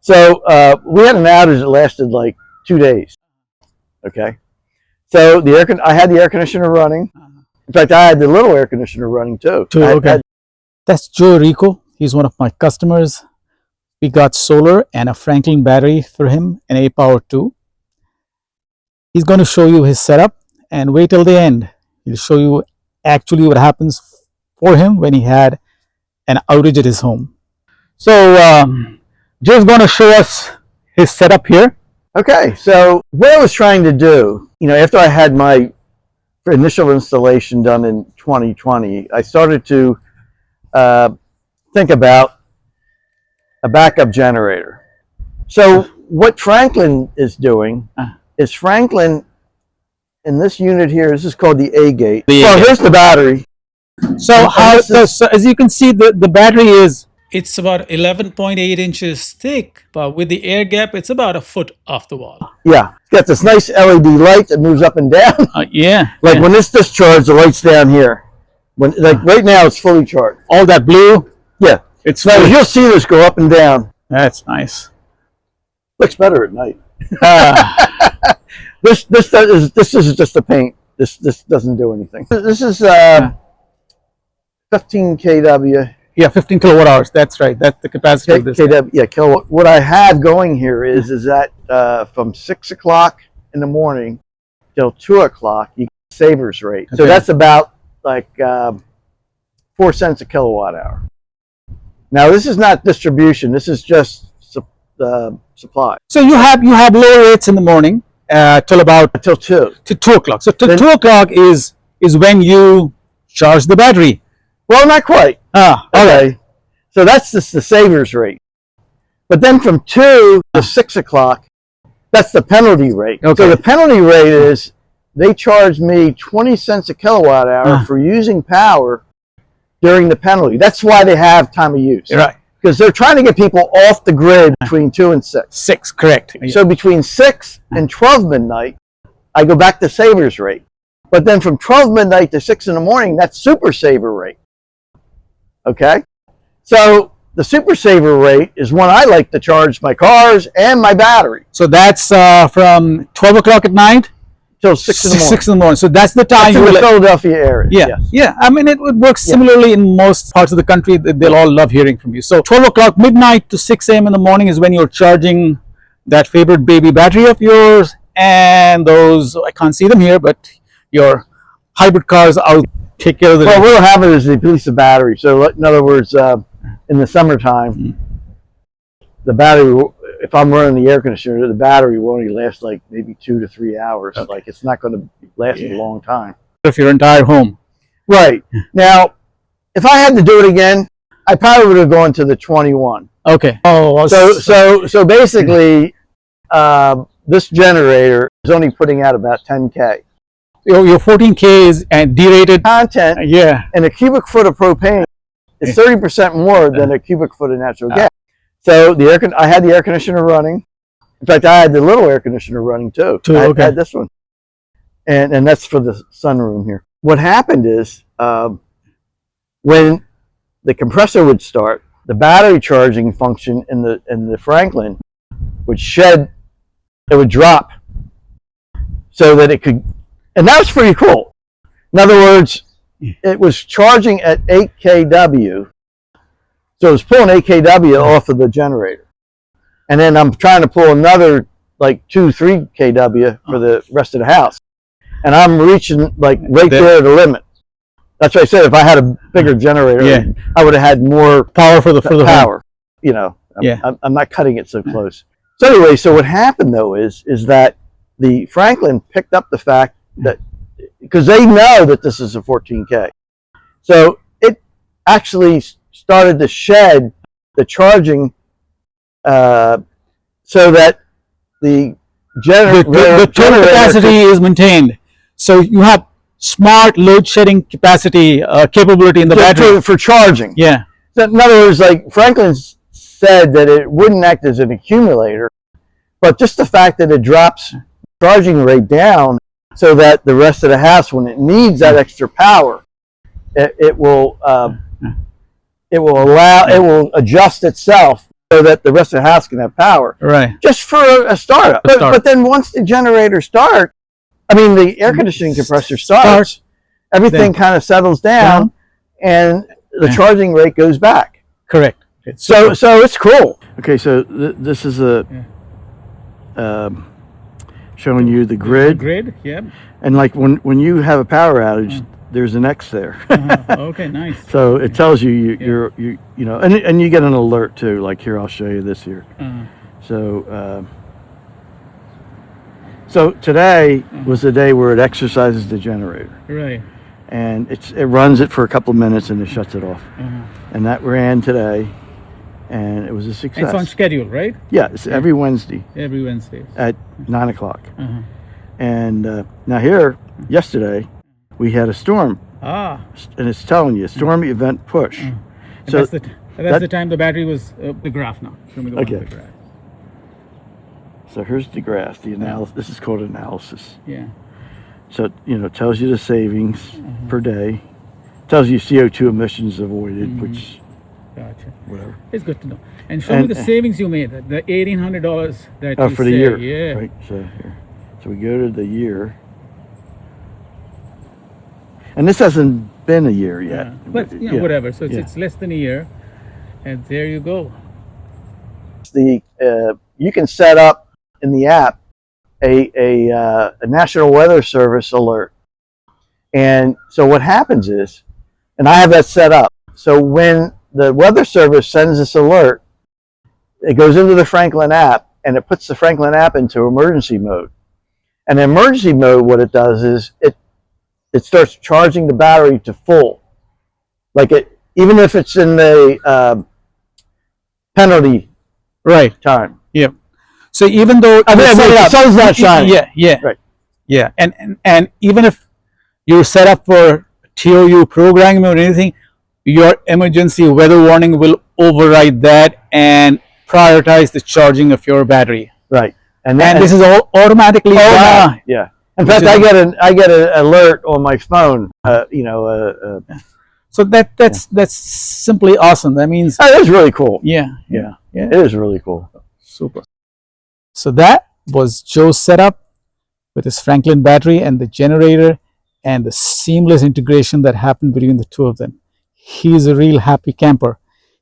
So we had an outage that lasted like 2 days. Okay. So I had the air conditioner running. In fact, I had the little air conditioner running too. Okay. That's Joe Arico. He's one of my customers. We got solar and a Franklin battery for him, an A-Power 2. He's going to show you his setup and wait till the end. He'll show you actually what happens for him when he had an outage at his home. So Joe's going to show us his setup here. Okay, so what I was trying to do, after I had my initial installation done in 2020, I started to think about a backup generator. So what Franklin is doing is Franklin, in this unit here, this is called the A gate. So here's the battery. So as you can see, the battery it's about 11.8 inches thick, but with the air gap, it's about a foot off the wall. Yeah, it's got this nice LED light that moves up and down. When it's discharged, the light's down here. Right now, it's fully charged. All that blue. Yeah, you'll see this go up and down. That's nice. Looks better at night. This is just the paint. This doesn't do anything. This is 15 kW. Yeah, 15 kilowatt hours. That's right. That's the capacity of this. kW, yeah, kilowatt. What I have going here is that from 6 o'clock in the morning till 2 o'clock, you get savers rate. So that's about like 4 cents a kilowatt hour. Now this is not distribution. This is just supply. So you have low rates in the morning till 2 o'clock. So till 2 o'clock is when you charge the battery. Well, not quite. Okay. So that's just the savers rate. But then from 2 to 6 o'clock, that's the penalty rate. Okay. So the penalty rate is they charge me 20 cents a kilowatt hour for using power during the penalty. That's why they have time of use. Right. Because they're trying to get people off the grid between 2 and 6. 6, correct. So between 6 and 12 midnight, I go back to savers rate. But then from 12 midnight to 6 in the morning, that's super saver rate. Okay? So the super saver rate is when I like to charge my cars and my battery. So that's from 12 o'clock at night till 6 in the morning. 6 in the morning. So that's the time in the Philadelphia area. Yeah, yes. Yeah. I mean, it works similarly in most parts of the country. They'll all love hearing from you. So 12 o'clock midnight to 6 a.m. in the morning is when you're charging that favorite baby battery of yours and those, I can't see them here, but your hybrid cars out. Take care of the what will happen is they release the battery. So in other words, in the summertime, the battery, if I'm running the air conditioner, the battery will only last like maybe 2 to 3 hours. Okay. Like it's not going to last a long time. Of your entire home. Right. Now, if I had to do it again, I probably would have gone to the 21. Okay. Oh, so basically, this generator is only putting out about 10K. Your 14K is derated content, and a cubic foot of propane is 30% more than a cubic foot of natural gas. So I had the air conditioner running. In fact, I had the little air conditioner running too. I had this one, and that's for the sunroom here. What happened is when the compressor would start, the battery charging function in the Franklin would shed. It would drop so that it could. And that was pretty cool. In other words, it was charging at 8 kW. So it was pulling 8 kW off of the generator. And then I'm trying to pull another like 2-3 kW for the rest of the house. And I'm reaching like right there at the limit. That's why I said if I had a bigger generator, I would have had more power for the power. I'm not cutting it so close. So anyway, so what happened though is that the Franklin picked up the fact that because they know that this is a 14K, so it actually started to shed the charging so that the total capacity is maintained. So you have smart load shedding capacity capability in the battery for charging. Yeah. So in other words, like Franklin said that it wouldn't act as an accumulator, but just the fact that it drops charging rate down so that the rest of the house, when it needs that extra power, it will adjust itself so that the rest of the house can have power. Right. Just for a startup. But then once the generator starts, I mean, the air conditioning compressor starts, everything kind of settles down, and the charging rate goes back. Correct. So it's cool. Okay, so this is a showing you the grid. Grid, yeah. And like when you have a power outage, there's an X there. Okay, nice. So it tells you you know, and you get an alert too. Like here, I'll show you this here. So so today was the day where it exercises the generator. Right. And it runs it for a couple of minutes and it shuts it off. And that ran today, and it was a success. It's on schedule, right? Yeah, it's every Wednesday. Every Wednesday at 9 o'clock. And now here, yesterday, we had a storm. And it's telling you, storm event push. So that's the time the battery was the graph now. Show me the one with the graph. So here's the graph, the analysis. This is called analysis. Yeah. So, you know, it tells you the savings per day. Tells you CO2 emissions avoided, which, gotcha. Whatever. It's good to know. And show me the savings you made, the $1,800 that you for the year. Yeah. Right, so here. So we go to the year. And this hasn't been a year yet. But, you know, whatever. So it's less than a year. And there you go. You can set up in the app a National Weather Service alert. And so what happens is, and I have that set up, so when the Weather Service sends this alert, it goes into the Franklin app, and it puts the Franklin app into emergency mode. And in emergency mode, what it does is it starts charging the battery to full. Like even if it's in the penalty time. Yep. So even though the sun's not shining. Yeah. And even if you're set up for TOU programming or anything, your emergency weather warning will override that and prioritize the charging of your battery. Right. And this is all automatically done. Yeah. In fact, I get an alert on my phone. So that's simply awesome. That means that is really cool. Yeah. It is really cool. Super. So that was Joe's setup with his Franklin battery and the generator and the seamless integration that happened between the two of them. He's a real happy camper.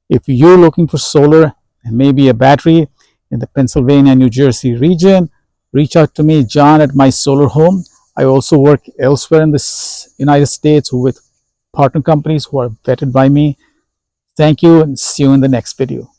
If you're looking for solar and maybe a battery in the Pennsylvania, New Jersey region, reach out to me, John at MySolarHome. I also work elsewhere in the United States with partner companies who are vetted by me. Thank you and see you in the next video.